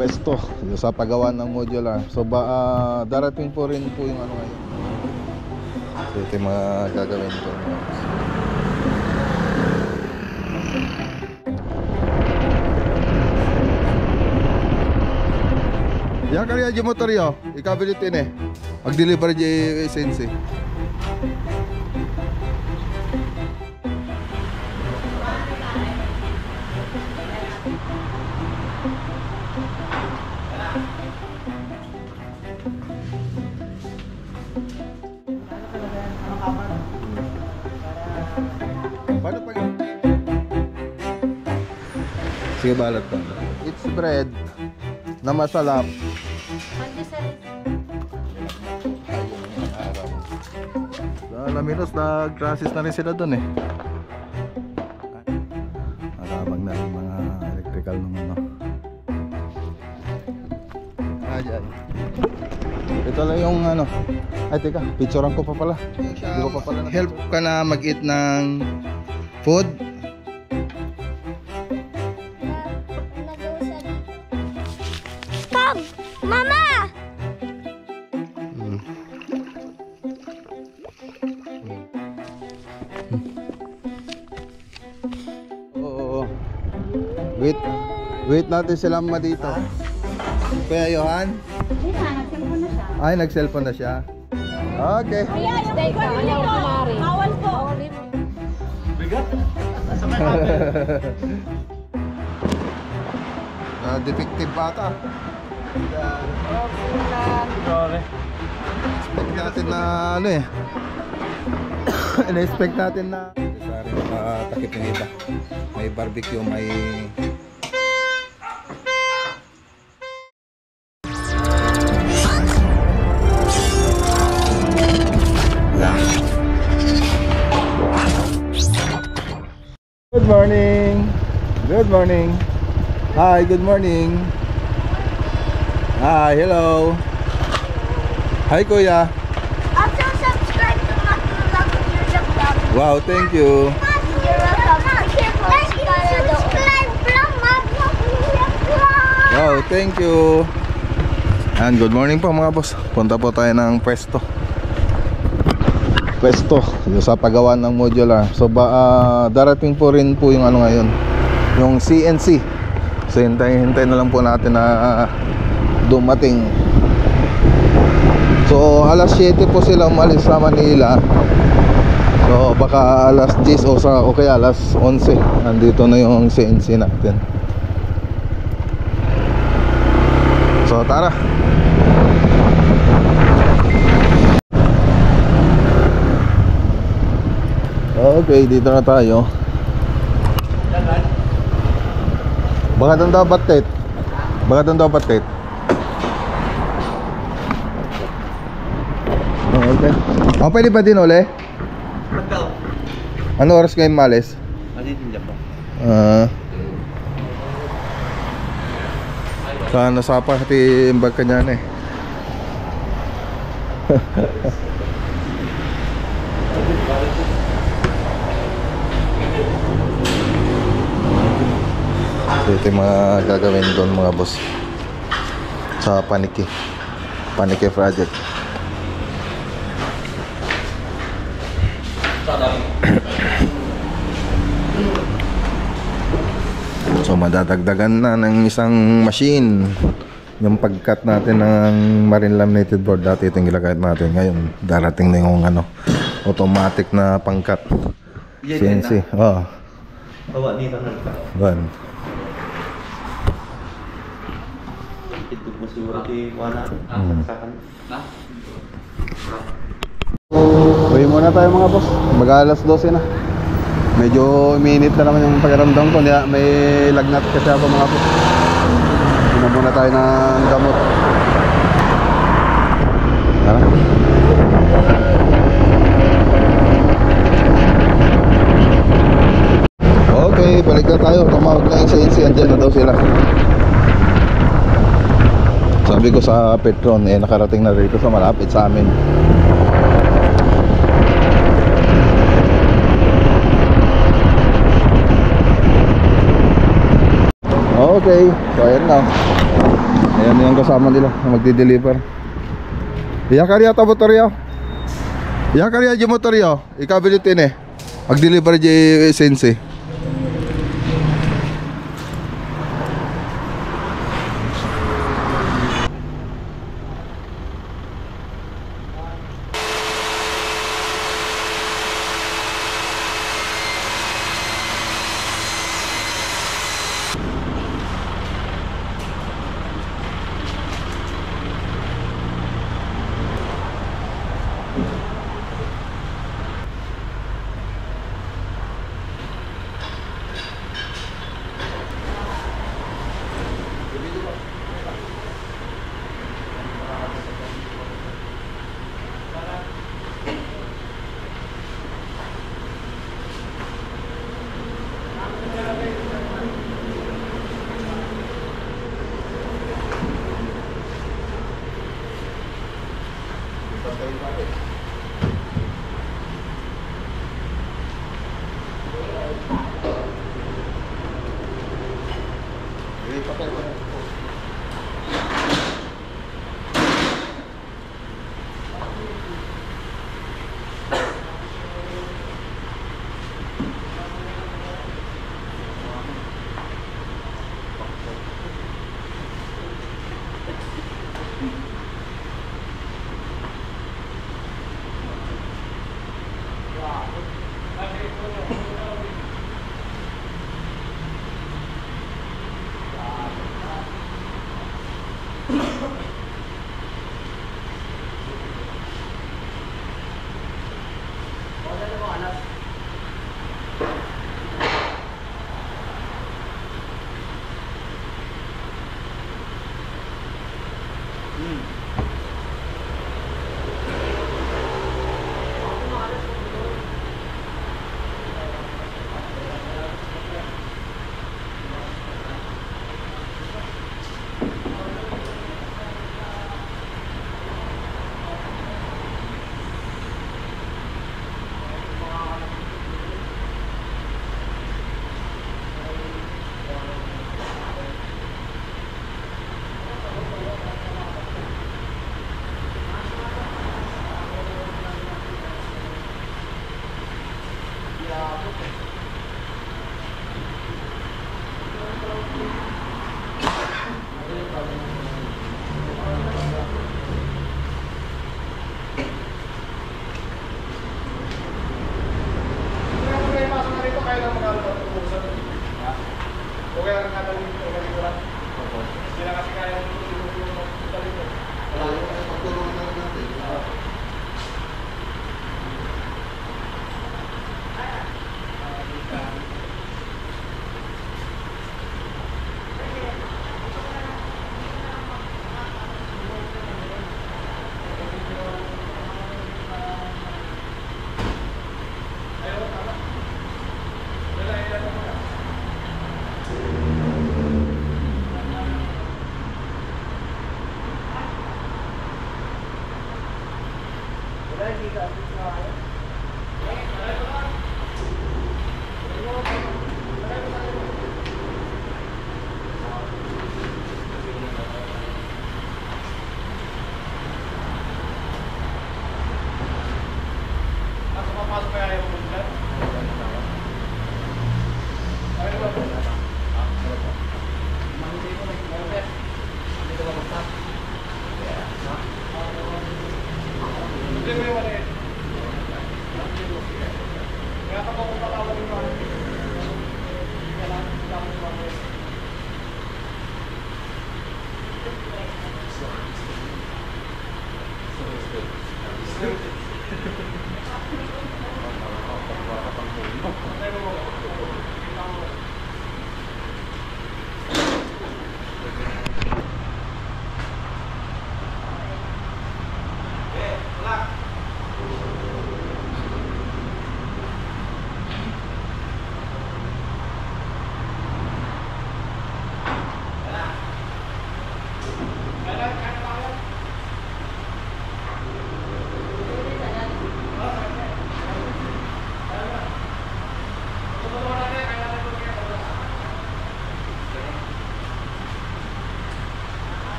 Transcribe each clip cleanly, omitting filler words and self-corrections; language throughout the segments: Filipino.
pwesto sa paggawa ng modular. So darating po rin po yung ano ngayon. So ito yung mga gagawin ko. Yan kaya di motor yo, ikabilitin eh. Mag-deliver di essence. Paano pag sige, balat pa. It's bread na masalap. Laminos, nag-crisis na rin sila dun eh. Maramang na yung mga electrical nung ano. Dyan. Ito lang yung ano. Ay teka, picturean ko pa pala. Hindi ko pa pala na help ka na mag-eat ng food. Pog! Mama! Oo. Wait natin sila mama dito. Kuya Johan? Ay, nag-cellphone na siya. Okay. Bawal po. Bigat. Defective bata. Expect natin na ano eh. In-expect natin na sari makatakip yung iba. May barbecue, may Good morning. Good morning. Hi, good morning. Hi, hello. Hi, Kuya. Also subscribe to Matulog Music Vlog. Wow, thank you. You're welcome. Subscribe from Matulog Music Vlog. Wow, thank you. And good morning po mga boss. Punta po tayo ng pwesto. Pwesto sa paggawa ng modular. So darating po rin po yung ano ngayon, yung CNC. So hintay na lang po natin na dumating. So alas 7 po sila umalis sa Manila. So baka alas 10 o kaya alas 11 nandito na yung CNC natin. So tara. Okay, dito na tayo. Baka doon daw batet. Baka doon daw batet. Okay. Pwede ba din uli? Ano oras kayo malis? Sana sapa hati imbag kanya na eh. So ito yung mga gagawin doon mga boss sa Paniki project. So madadagdagan na ng isang machine yung pagkat natin ng marine laminated board. Dati itong gilagayat natin, ngayon darating na yung ano, automatic na pangkat CNC. Oh. Bawa dito na. Ban. Ito po siguro di wala. Uwi muna tayo mga boss. Mag-alas 12 na. Medyo minute na naman yung pakiramdam ko. May lagnat kasi ako mga boss. Inom muna tayo ng gamot. Tara. Okay, balik na tayo. Tumawag na yung CNC. Andyan na daw sila. Sabi ko sa Petron, nakarating na rito sa malapit sa amin. Okay, so ayan na. Ayan yung kasama nila magdi-deliver. Iyakariya ta motoryo. Iyakariya di motoryo. Ikabilitin eh. Mag-deliver di sense.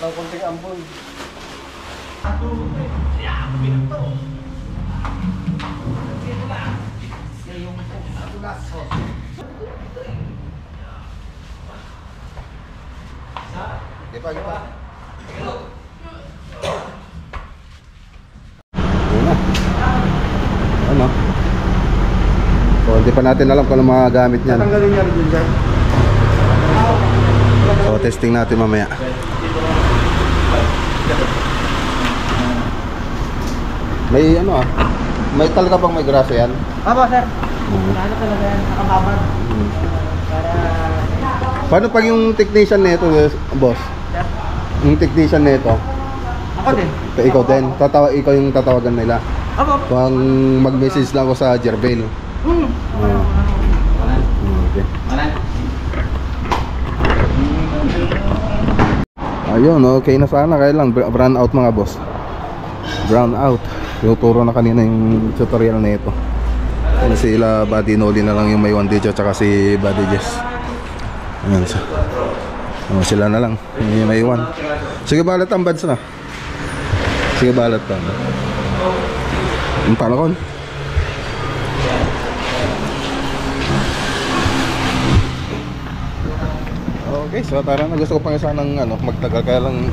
ng konting ampon. Gipa, gipa. Ano? So, hindi pa natin alam kung ano mga gamit niyan. Tanggalin niya rin dyan. So, testing natin mamaya. May ano may talaga bang may grasa yan? Opo, sir. Ano talaga yan? Nakababad. Para... Paano pag yung technician nito, boss? Sir? Yung technician nito, Ako din. ikaw din, ikaw yung tatawagan nila. Opo. Kung mag-message lang ako sa Jervale. Okay. Ayun, okay na sana. Kaya lang, brown out mga boss. Brown out. Tinuturo na kanina yung tutorial na ito. Ano sila, Buddy Noli na lang yung may 1 digit, tsaka si Buddy Jess. Ayan siya. Sila na lang yung may 1. Sige, balat ang bads na. Sige, balat pa. Yung panakon. Okay, so tara na. Gusto ko pang isa ng magtagal, kaya lang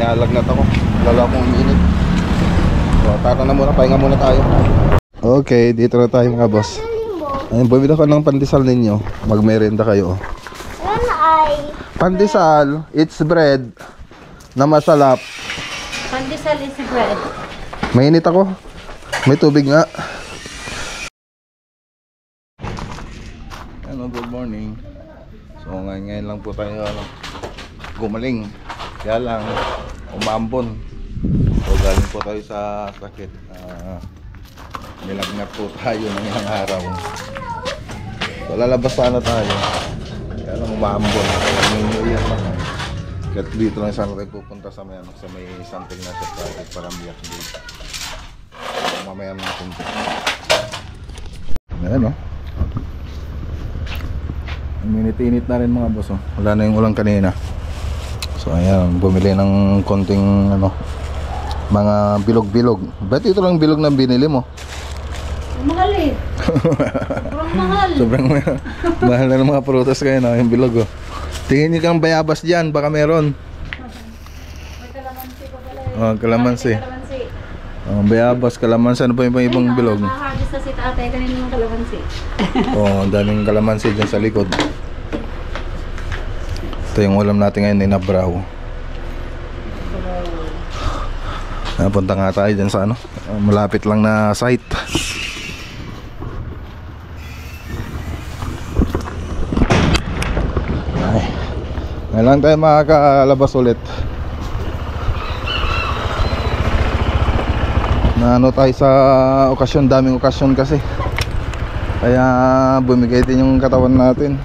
nalagnat ako. Lalo akong uminit. So tara na muna, pahinga muna tayo. Okay, dito na tayo mga boss. Ayun, bumili ako ng pandesal ninyo. Magmerenda kayo. Yan ay... Pandesal, it's bread na masarap. Pandesal is bread. Mainit ako. May tubig nga. Hello, good morning. So ngayon lang po tayo gumaling. Kaya lang umambon. So galing po tayo sa sakit. Nilagnat po tayo ng ilang araw. So lalabas sana tayo. Kaya lang umambon. Nangyayari lang. Kaya dito lang sana tayo pupunta sa may, sa may something na sa project para biyak dito. Mamaya natin. Ayan o. Minit-init na rin mga boss. Wala na yung ulang kanina. So ayan, bumili ng konting mga bilog-bilog. Ba't ito lang bilog na binili mo? Mahal eh. Sobrang mahal. Sobrang mahal na ng mga prutas kayo na yung bilog. Tingin niyo kang bayabas dyan, baka meron. May kalamansi pa pala eh. Oh, kalamansi. Kalamansi. Bayabas, kalamansi, ano pa yung ibang bilog? Nakahagis na si tatay kanina ng kalamansi. Ang daming kalamansi dyan sa likod. Ito yung ulam natin ngayon, inabraw. Punta nga tayo dyan sa malapit lang na site. Ay, ngayon lang tayo makakalabas ulit. Na tayo sa okasyon, daming okasyon kasi. Kaya bumigay din yung katawan natin.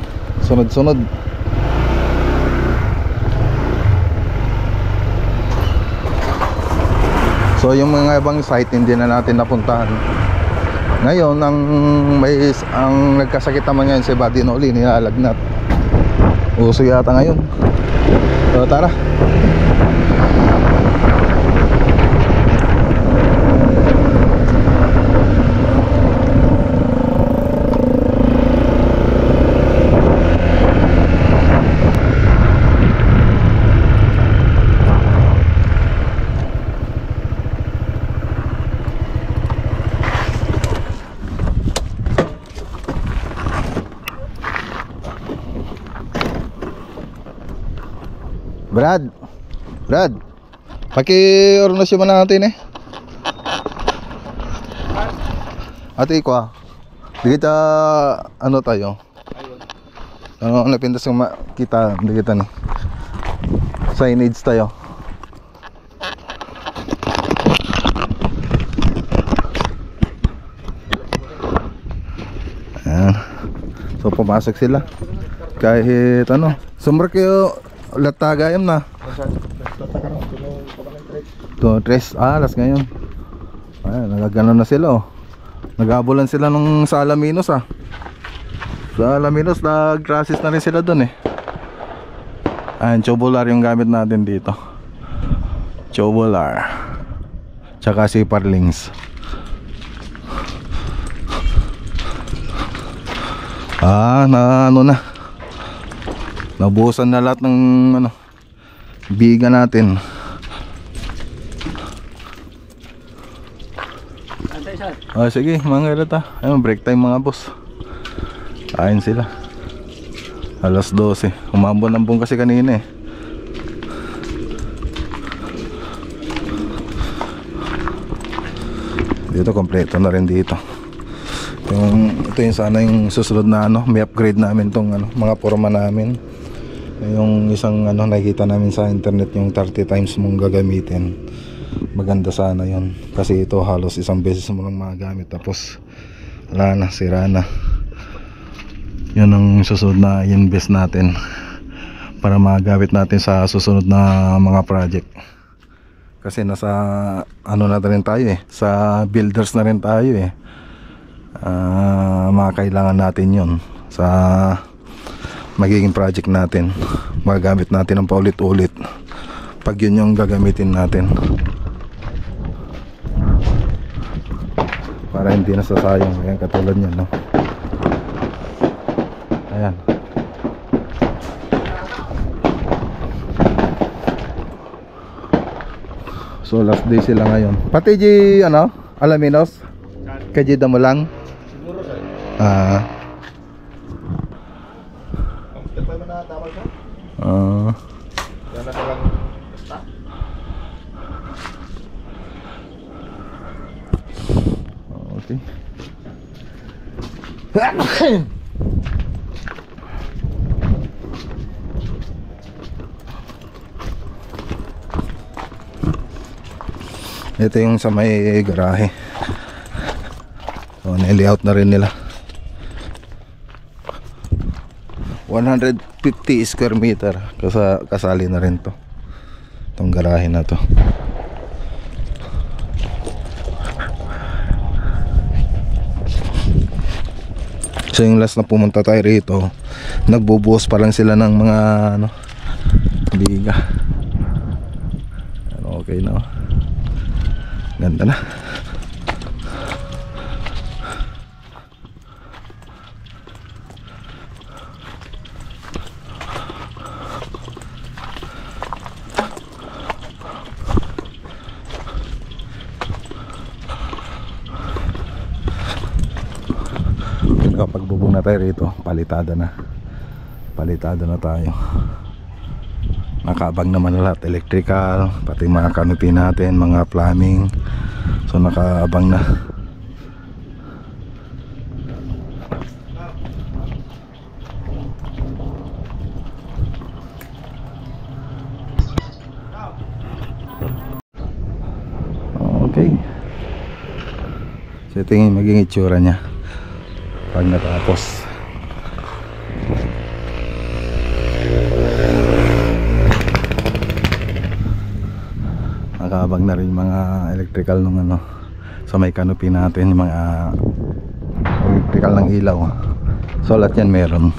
Sunod-sunod. So yung mga ibang site hindi na natin napuntahan. Ngayon ang nagkasakit naman ngayon si Buddy Noli, nilalagnat. Uso yata ngayon. So tara. Brad, paki-ornosyo mo natin eh. Ate ko di kita tayo. Napintas kung makita, di kita nih. Signage tayo. Ayan. So pumasok sila. Kahit sumber kayo latagayam na. To tres alas ngayon. Ay, nagagano na sila Nagabulan sila nung sa Alaminos Sa Alaminos nag-crisis na rin sila doon eh. Ayan, tubular yung gamit natin dito. Tubular. Tsaka si Parlings. Ano na. Nabuhusan na lahat ng biga natin. Sige, mga galata. Ayun, break time mga boss. Kain sila. Alas 12. Umambon-ambon kasi kanina eh. Dito kompleto na rin dito. Ito yung sana yung susunod na may upgrade namin tong mga forma namin. Yung isang nakikita namin sa internet, yung 30 times mong gagamitin. Maganda sana yon, kasi ito halos isang beses mo lang magamit tapos wala na, sira na. Yun ang susunod na invest natin para magamit natin sa susunod na mga project. Kasi nasa na rin tayo eh, sa builders na rin tayo eh. Mga kailangan natin yun sa magiging project natin. Magagamit natin ng paulit-ulit pag yun yung gagamitin natin, para hindi nasasayang. Ayan, katulad nyan, no? Ayan. So last day sila ngayon. Pati di Alaminos? Kajida mo lang? Okay. Ito yung sa may garahe. So, na-layout na rin nila. 150 square meter. Kasali na rin to. Itong garahe na to. So yung last na pumunta tayo rito, nagbubuhos pa lang sila ng mga biga. Okay na. Ganda na. Kapag bubong na tayo rito, palitada na tayo. Nakaabang naman lahat, electrical, pati mga canopy natin, mga plumbing. So nakaabang na. Okay. So ito yung maging itsura nya pag natapos. Nakaabang na rin mga electrical nung sa may canopy natin, yung mga electrical ng ilaw. So lahat yan meron.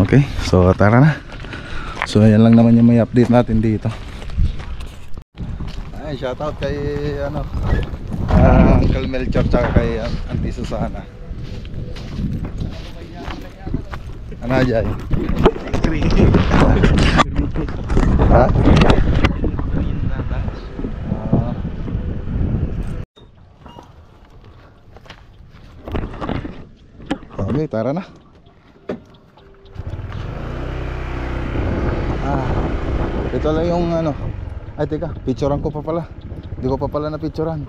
Okay, so tara na. So yan lang naman yung may update natin dito. Ay, shoutout kay Uncle Melchor tsaka kay Auntie Susana. Ano aja? Ha? Okay, tara na. Ito lang yung ay teka, picturean ko pa pala. Hindi ko pa pala na picturean.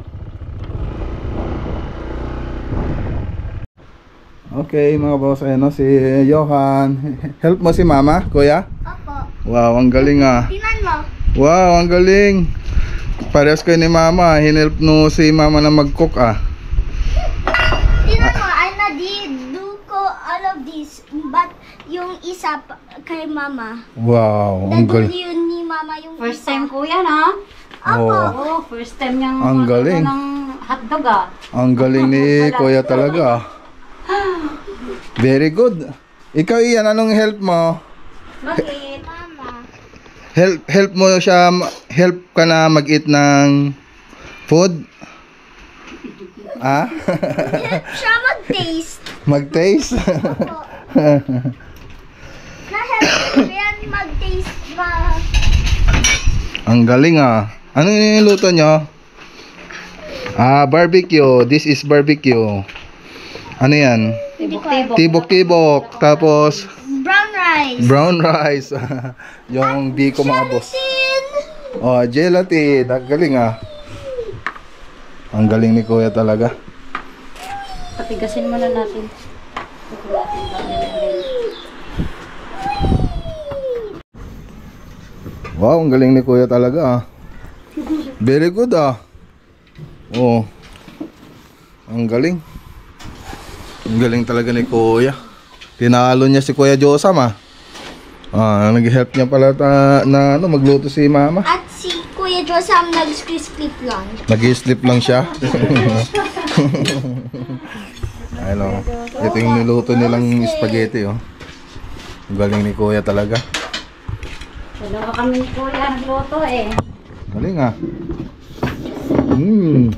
Okay mga boss, ayan si Johan. Help mo si mama, kuya? Opo. Wow, ang galing Tingnan mo. Wow, ang galing. Parehas kayo ni mama. Hinelp no si mama na mag-cook Tingnan mo, I do ko all of this, but yung isa kay mama. Wow, ang galing. Yun ni mama yung First isa. time kuya, no? Opo. Oo, first time niyang Ang galing. ng hotdog Ang galing ni kuya talaga. Very good. Ikaw Ian, anong help mo? Bakit? Mama. Help mo siya, help ka na mag-eat ng food? Ah? Siya mag-taste. Mag-taste? Na-help ko yan mag-taste ba? Ang galing ah. Ano yung niluto nyo? Ah, barbecue. This is barbecue. Ano yan? Tibok-tibok. Tapos, Brown rice. brown rice. Yung di ko maabos. Oh, gelatin. Ang galing ah. Ang galing ni Kuya talaga. Patigasin muna natin. Wow, ang galing ni Kuya talaga ah. Very good ah. Oh. Ang galing. Ang galing talaga ni Kuya. Tinalo niya si Kuya Josam ah. Ah, nag-help niya pala na ano, magluto si Mama. At si Kuya Josam nag-sleep lang. Nag-sleep lang siya. Ano, ito yung niluto nilang spaghetti oh. Ang galing ni Kuya talaga. Dalawa kami ni Kuya nagluto eh. Galing ah. Mmm.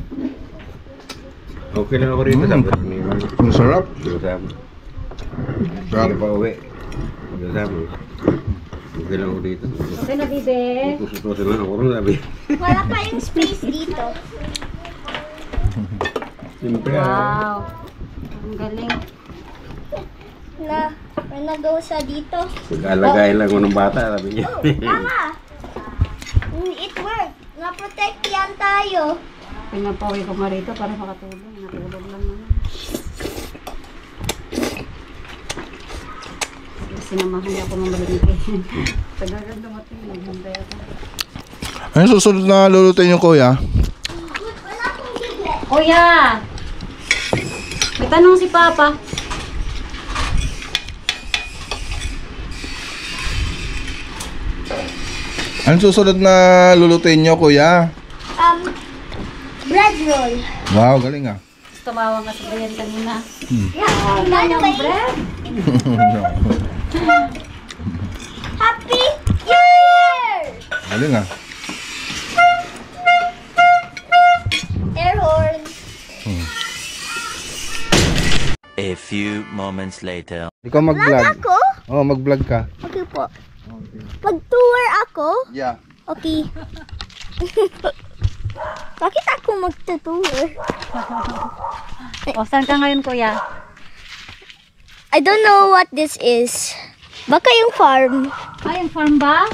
Okay lang ako rito. Ang sarap. Sarap. Sarap. Pa uwi. Sarap. Okay lang ako dito. Okay na, bibe. Tuso-tuso lang ako rin sabi. Wala kayong space dito. Siyempre. Wow. Ang galing. May nag-usa dito. Pag-alagay lang ko ng bata, sabi niya. Mama! It worked. Na-protect yan tayo. Pinapawi ko nga rito para makatulong. Natulog lang naman. Sinamahan niya ako mamalagay. Tagagan dumating. Naghintay ako. Ano susunod na lulutuin yung Kuya? Wala akong biglet. Kuya! May tanong si Papa. Ano susunod na lulutuin nyo Kuya? Bread roll. Wow, galing ah. Tumawa nga sa Brian kanina. By the way, Happy New Year! Galing ah. Air horn. A few moments later. Ikaw mag-vlog. Ako? Oh, mag-vlog ka. Okay po. Mag-tour ako? Yeah. Okay. Bakit ako mag-tour? O, saan ka ngayon, Kuya? I don't know what this is. Baka yung farm. Ay, yung farm ba?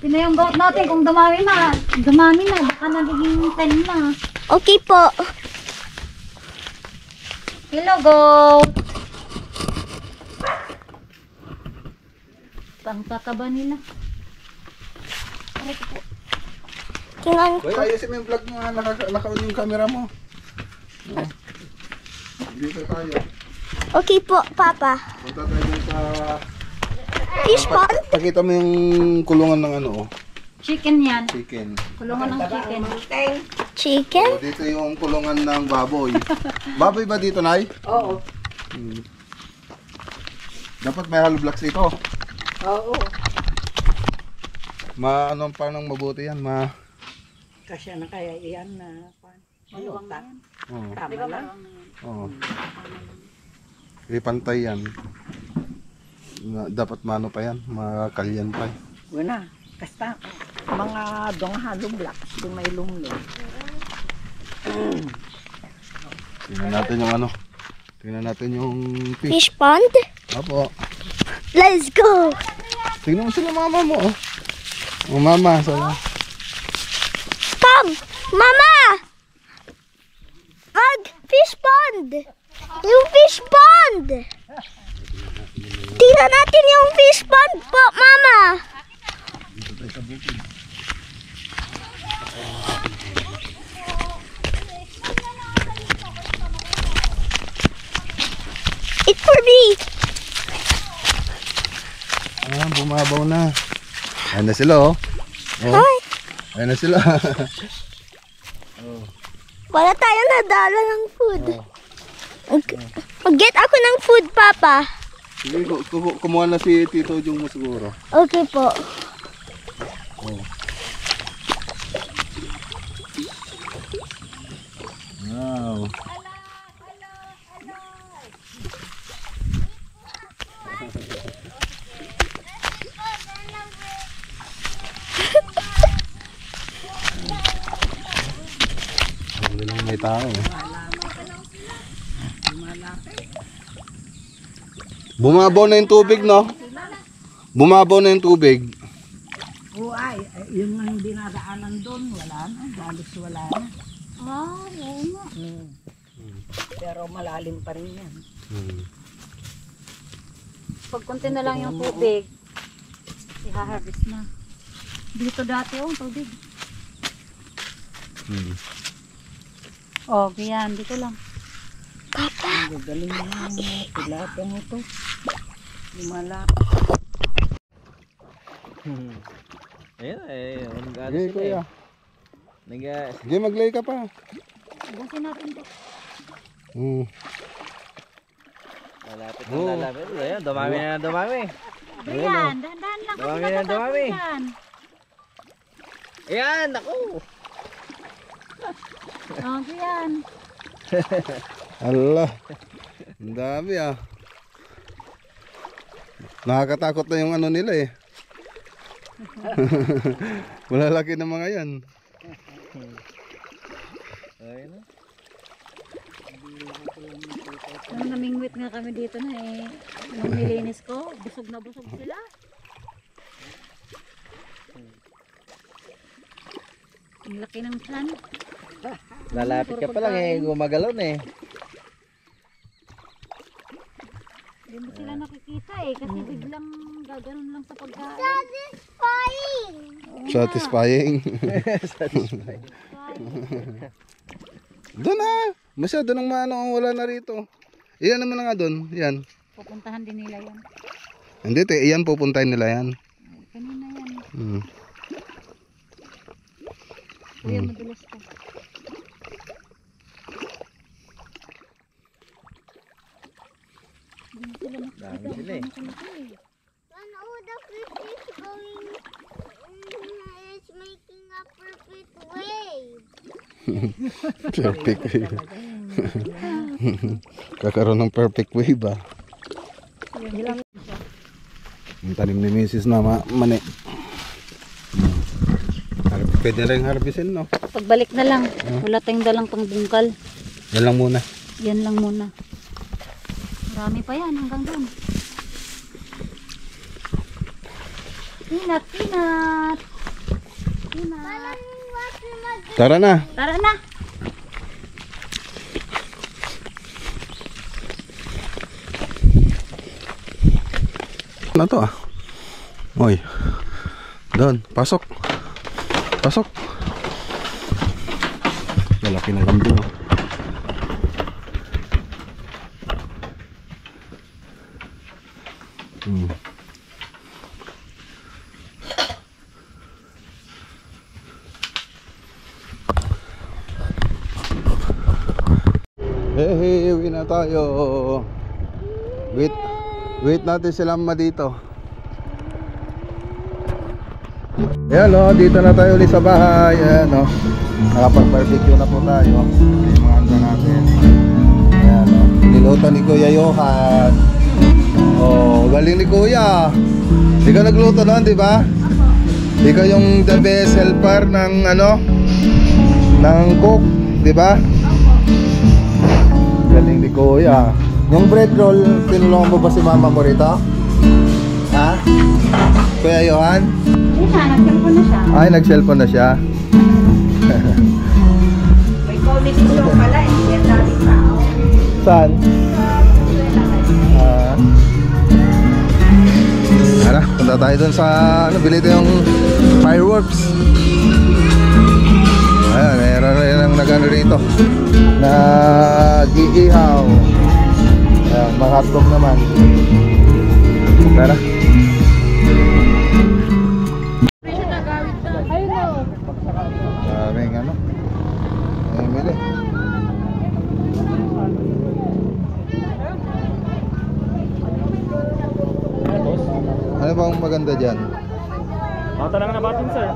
Tingnan yung goat natin kung dumami na. Dumami na. Baka nagiging 10 na. Okay po. Hello, goat. Pangkakaba nila. Tingnan ko. Kuya, ayusin mo yung vlog mo ha. Naka-on yung camera mo. Oh. Dito tayo. Okay po, Papa. Punta tayo dun sa... Fish pond? Pakita mo yung kulungan ng ano oh. Chicken yan. Chicken. Kulungan ng chicken. Chicken? So, dito yung kulungan ng baboy. Baboy ba dito, Nay? Oo. Dapat may hollow blocks dito. Oo. Ano pa nang mabuti yan, Kasya na kaya iyan na Maluwang na yan. Oo. Di ba maluwang na yan? Oo. Ipantay yan. Dapat mano pa yan, makalyan pa. wala kasta mga dong halong black kung may lumlo. Tingnan natin yung ano. Tingnan natin yung fish. Fish pond? Apo. Let's go! Tingnan mo sila mama mo oh. Oh mama, sana. Come! Mama! Fish pond! Yung fish pond! Tingnan natin yung fish pond po, Mama! It's for me! Ah, bumabaw na. Ayan na sila oh. Oh. Hi! Ayan na sila. Wala tayong nadala ng food. Mag-get ako ng food, Papa. Sige, kumuha na si Tito Jung mo siguro. Okay po. Wow. Hindi lang may tao. Bumabaw na yung tubig, no? Bumabaw na yung tubig. Ay, yung ang dinadaanan doon, wala na. Halos wala na. Ah, oo nga. Pero malalim pa rin yan. Pag konti na lang yung tubig, i-harvest na. Dito dati ang tubig. Oh, yan. Dito lang. Ang galing na tilapia mo to. Lumala. Ayun eh, nag-ano Sige, sila kuya. eh. Sige, maglay ka pa. Ubusin natin to. Malapit na lalapit. Ayun, dumami na dumami. Ayan, dahan-dahan lang. Dumami Kasi na, matatapos dumami. yan. Ayan, ako. Oh, yan. Allah. Ang dami ah. Nakakatakot na yung ano nila eh. Malalaki na mga yan. Ayun na. Nung namingwit nga kami dito na eh. Nung nilinis ko, busog na busog sila. Ang laki ng tiyan. Lalapit ka pa lang eh, gumagalaw na eh. Hindi mo sila nakikita eh. Kasi biglang gaganon lang sa pagkain. Satisfying! Satisfying. Satisfied. Doon ah. Masyado nang maano ang wala na rito. Iyan naman na nga doon. Yan. Pupuntahan din nila yan. Hindi te, iyan pupuntahin nila yan. Kanina yan. Kuya, madulas ka. Dami sila eh. Oh, the fish is going, it's making a perfect wave. Perfect wave. Kakaroon ng perfect wave ah. Yung tanim ni Mrs. na mani. Pwede rin harvestin no? Pagbalik na lang. Wala tayong dalang pang bungkal. Yan lang muna. Yan lang muna. Marami pa yan hanggang doon. Peanut, peanut. Peanut. Tara na. Tara na. Ano to ah? Oy. Doon, pasok. Pasok. Lalaki ng kambing oh. Hey, uwi na tayo. Wait natin sila ma dito. Ayan o, dito na tayo ulit sa bahay. Ayan o, nakapag-barbecue na po tayo. Yung mga handa natin. Ayan o, niluto ni Kuya Johan. Oh, galing ni Kuya. Di ka nagluto noon, di ba? Ikaw yung the best helper ng ano, ng cook, di ba? Galing ni Kuya. Yung bread roll, tinulungan mo ba si mama mo rito? Ha? Kuya Johan? Nag-cellphone na siya. Ay, nag-cellphone na siya. May connection pala, hindi yan dati tao. Saan? Tara, punta tayo dun sa ano, bili tayong fireworks. Ayan, meron rin ang nag-ano rito. Nag-iihaw. Ayan, mga hotdog naman. Tara. Maraming ano. Ayun, bili. Ano bang maganda dyan? Bata lang na batin, sir.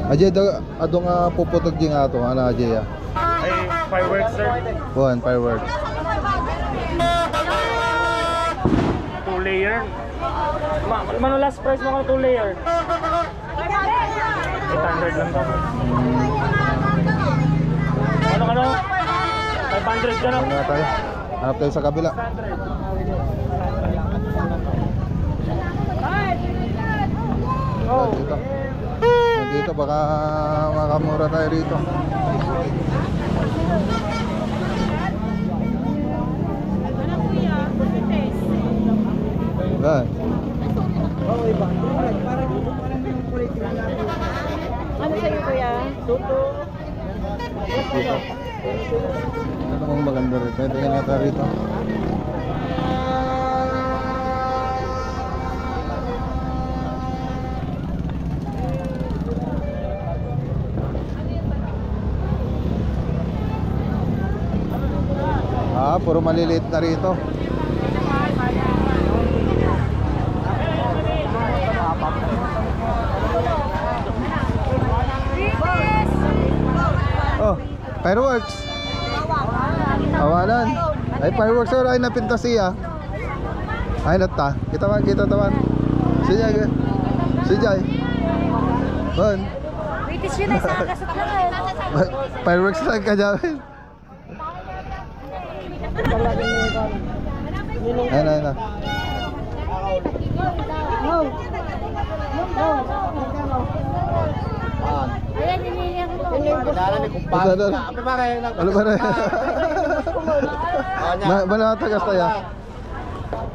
Ajay, ado nga puputog yung ato. Ano, Ajay? Ay, fireworks, sir. Buwan, fireworks. 2 layer. Mano last price mo ka 2 layer? 800 lang daw. Ano? 500 ka na. Ano nga tayo? Hanap tayo sa kabila. Dito. Dito baka makamura tayo rito. Yan. Ano sa'yo kuya? Tuto. Dito. Ano kung maganda rito? Tingnan nga tayo rito. Puro maliliit na rito. Oh, fireworks. Awalan. Ay fireworks sir ay napintasiya. Ay nata. Kita tawan. Si Jay. Si Jay. Bon. British yun ay sa kasat lang. Fireworks lang ka dyan. Ayun. Ayan, nililihan ko. Ano ba na? Manatagas tayo.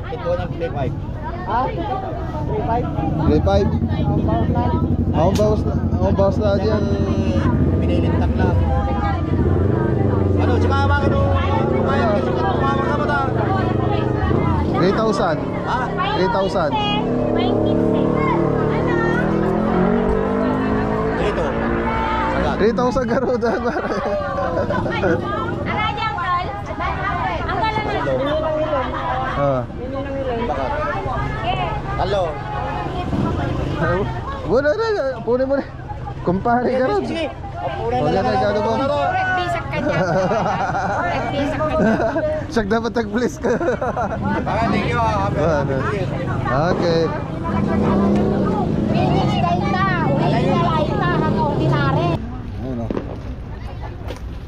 Ito ng play 5. 3-5. Ang bawas na dyan. Pinilintak lang. Ano, tsaka bakit nung kumayag kasi kumama ka ba ta? 3,000. Ha? 3,000. Dito. Sagat. 3,000 garuda. Ah. Bakit? Halo. Wala na. Punin mo na. Kumpare ka rin. Sige. Huwag na tayo gano'n mo. Bisak ka niya. Bisak ka niya. Siyak dapat tag-bliss ka. Baka thank you. Okay. Ayun o.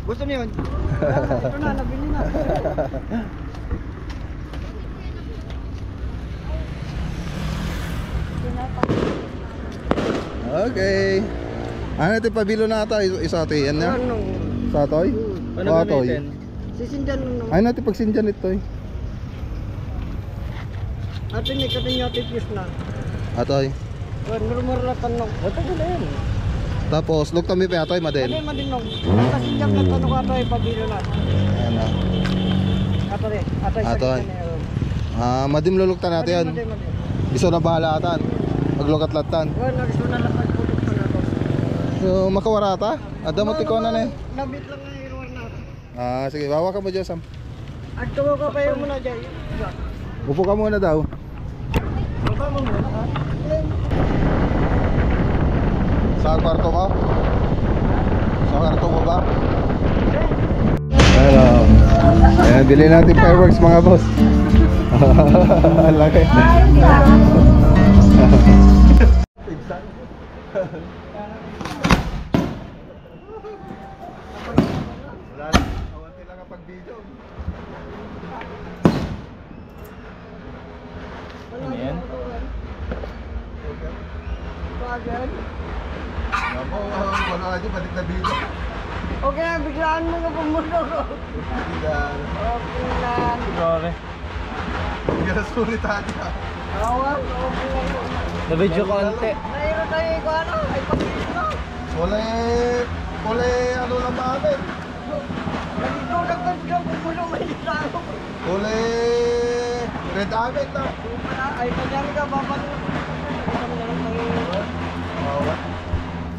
Gusto niyo yun? Ito na, nabili na. Okay. Ano natin pabilo na ata? Isa ito yan na? Ano? Sa atoy? O atoy? Sisindan mo Ay natin pagsinjan ito eh. Atin ni kating natin yes na. Atoy. Murmur na tanong. Ito ko na yan. Tapos luk tami pa atoy madin. Ano madinong? Kasindan na tanong ato ay pabilo na. Ayan na. Atoy. Madim luluktan natin yan. Iso na bahala atan. Maglukat latan. Bueno, gusto na lang pagpulot ko na to. So makawarata? Ada mo tiko na eh. Nabit lang ang iruwan na. Sige, bawa ka mo dyan Sam. At tumo ka pa yung muna dyan. Upo ka muna daw. Sa kwarto mo? Sa kwarto mo ba? Hello. Ayan, bili natin fireworks mga boss. Laki. Ano yan? Bagan. Wala ka dyan, balik na dito. Okay, biglaan mo nga pumulo ko. Okay lang. Sorry. Hindi sulit ati ha. Awan, okay lang. Na-video konti. Nahiro tayo ko ano, ay pag-ibig Kulay ano lang namin. Nagtulog ka dyan, pumulo may isang. Kulay red amin na. Ay, kanyang ka, babalo.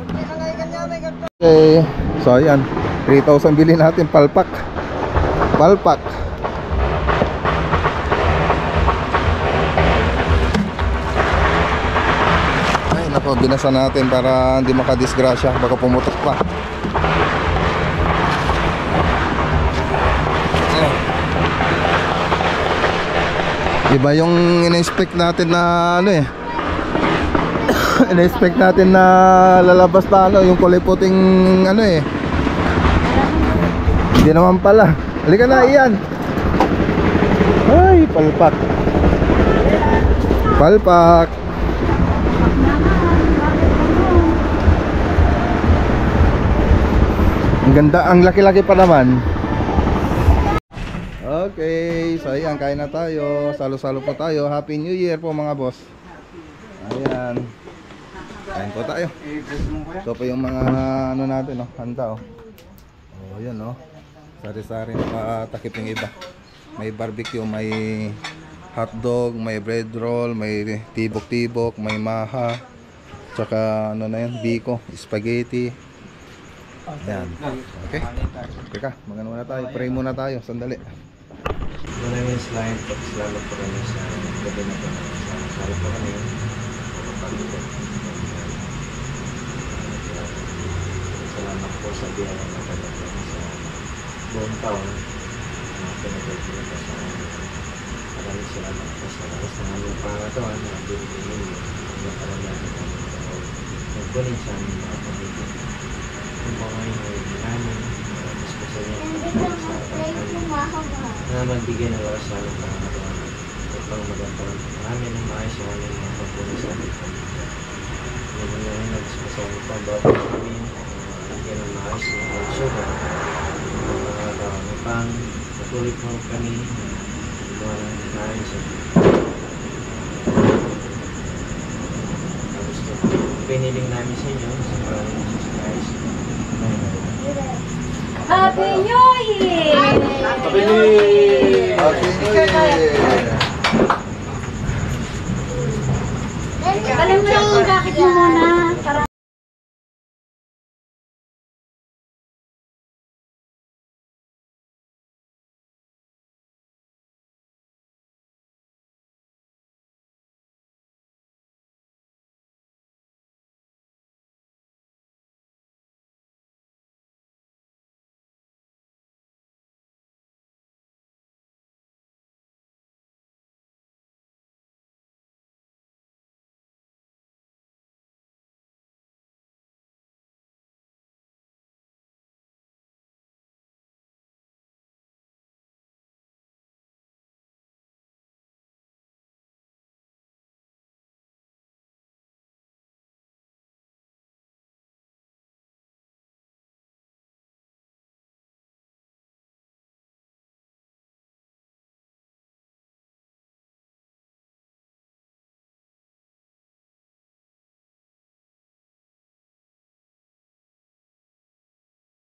Pagki na ngayon kanya, may gato. Okay, so ayan 3,000 bilhin natin palpak. Ako, binasa natin para hindi makadisgrasya. Baka pumutok pa. Iba yung in-expect natin na ano eh. In-expect natin na lalabas na ano, yung kulay puting ano eh. Hindi naman pala. Halika na, Ian. Ay, palpak. Palpak. Ang ganda, ang laki-laki pa naman. Okay, so ayan, kain na tayo. Salo-salo po tayo. Happy New Year po mga boss. Ayan. Kain po tayo. So po yung mga ano natin, no? Handa, oh. Oh, yan, no? Sari-sari na patakip yung iba. May barbecue, may hotdog, may bread roll, may tibok-tibok, may maha. Tsaka ano na yan, biko, spaghetti. Ayan. Okay. Teka, magano muna tayo. Pray muna tayo. Sandali. Maraming salamat po kami sa gabi na po. Salamat po kami. Salamat po sa biyaya na pagdating sa buong taon. Pinagdating po sa maraming salamat po sa lakas ng aming pangatawan na binigay ninyo. Ang karamihan kami nagkunin sa aming mga pamilya. Yung mga hinahuli namin, especially na magbigay ng lakas sa aming pangatawan upang magandang namin ng maayos sa aming mga pagkunin sa aming pamilya. Yung mga nagspasama pa ang bawat kami, lagyan ng maayos ng mga sugar, mga pang patuloy po kami, mga maayos sa gusto. Piniling namin sa inyo sa parang Jesus Christ. Happy New Year! Happy New Year! Happy New Year! Galing mo lang yung jacket mo muna.